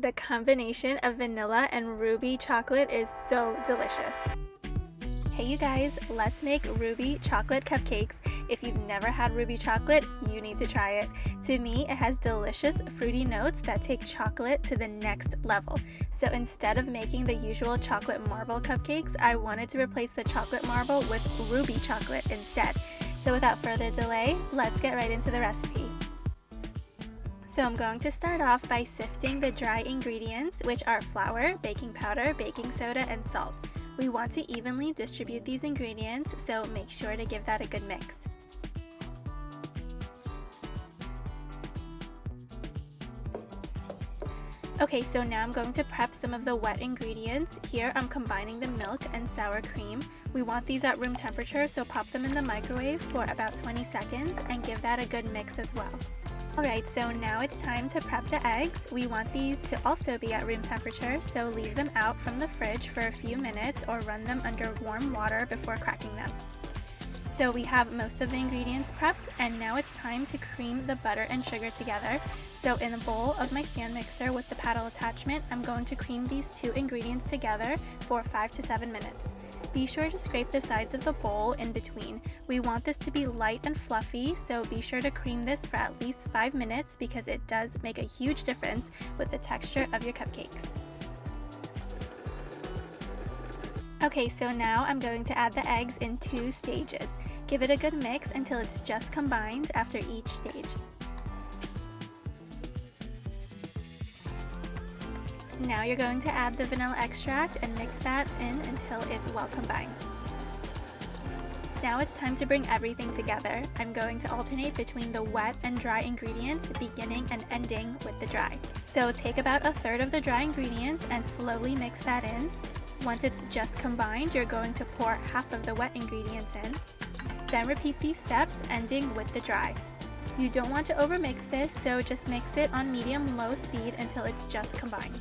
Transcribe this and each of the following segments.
the combination of vanilla and ruby chocolate is so delicious. Hey you guys, let's make ruby chocolate cupcakes. If you've never had ruby chocolate, you need to try it. To me, it has delicious fruity notes that take chocolate to the next level. So instead of making the usual chocolate marble cupcakes, I wanted to replace the chocolate marble with ruby chocolate instead. So without further delay, let's get right into the recipe. So I'm going to start off by sifting the dry ingredients, which are flour, baking powder, baking soda, and salt. We want to evenly distribute these ingredients, so make sure to give that a good mix. Okay, so now I'm going to prep some of the wet ingredients. Here I'm combining the milk and sour cream. We want these at room temperature, so pop them in the microwave for about 20 seconds and give that a good mix as well. Alright, so now it's time to prep the eggs. We want these to also be at room temperature, so leave them out from the fridge for a few minutes or run them under warm water before cracking them. So we have most of the ingredients prepped, and now it's time to cream the butter and sugar together. So in a bowl of my stand mixer with the paddle attachment, I'm going to cream these two ingredients together for 5 to 7 minutes. Be sure to scrape the sides of the bowl in between. We want this to be light and fluffy, so be sure to cream this for at least 5 minutes because it does make a huge difference with the texture of your cupcakes. Okay, so now I'm going to add the eggs in 2 stages. Give it a good mix until it's just combined after each stage. Now you're going to add the vanilla extract and mix that in until it's well combined. Now it's time to bring everything together. I'm going to alternate between the wet and dry ingredients, beginning and ending with the dry. So take about a third of the dry ingredients and slowly mix that in. Once it's just combined, you're going to pour half of the wet ingredients in. Then repeat these steps, ending with the dry. You don't want to overmix this, so just mix it on medium-low speed until it's just combined.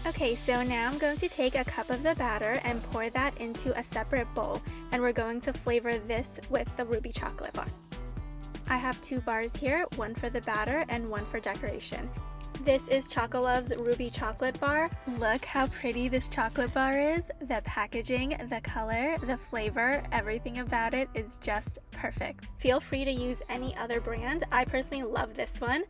Okay, so now I'm going to take a cup of the batter and pour that into a separate bowl, and we're going to flavor this with the ruby chocolate bar. I have 2 bars here, one for the batter and one for decoration. This is Chocolove's Ruby Chocolate Bar. Look how pretty this chocolate bar is. The packaging, the color, the flavor, everything about it is just perfect. Feel free to use any other brand. I personally love this one.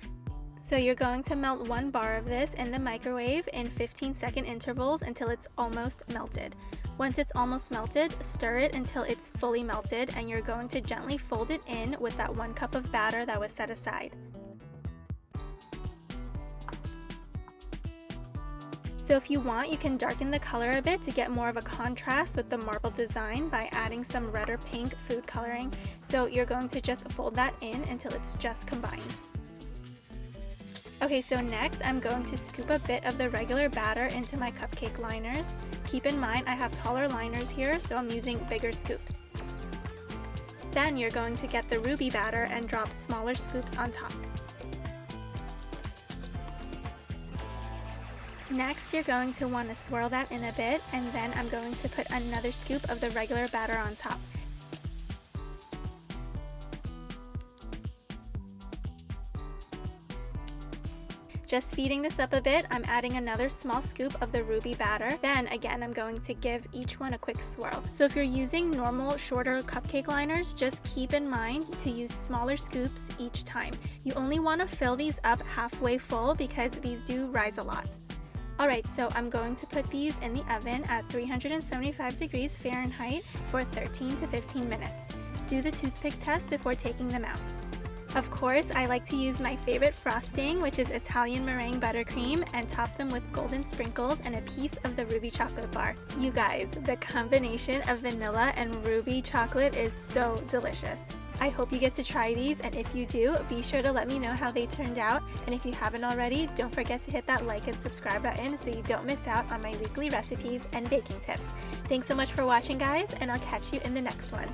So you're going to melt 1 bar of this in the microwave in 15-second intervals until it's almost melted. Once it's almost melted, stir it until it's fully melted, and you're going to gently fold it in with that 1 cup of batter that was set aside. So if you want, you can darken the color a bit to get more of a contrast with the marble design by adding some red or pink food coloring. So you're going to just fold that in until it's just combined. Okay, so next I'm going to scoop a bit of the regular batter into my cupcake liners. Keep in mind I have taller liners here, so I'm using bigger scoops. Then you're going to get the ruby batter and drop smaller scoops on top. Next, you're going to want to swirl that in a bit, and then I'm going to put another scoop of the regular batter on top. Just speeding this up a bit, I'm adding another small scoop of the ruby batter. Then again, I'm going to give each one a quick swirl. So if you're using normal, shorter cupcake liners, just keep in mind to use smaller scoops each time. You only want to fill these up halfway full because these do rise a lot. Alright, so I'm going to put these in the oven at 375 degrees Fahrenheit for 13 to 15 minutes. Do the toothpick test before taking them out. Of course, I like to use my favorite frosting, which is Italian meringue buttercream, and top them with golden sprinkles and a piece of the ruby chocolate bar. You guys, the combination of vanilla and ruby chocolate is so delicious. I hope you get to try these, and if you do, be sure to let me know how they turned out. And if you haven't already, don't forget to hit that like and subscribe button so you don't miss out on my weekly recipes and baking tips. Thanks so much for watching, guys, and I'll catch you in the next one.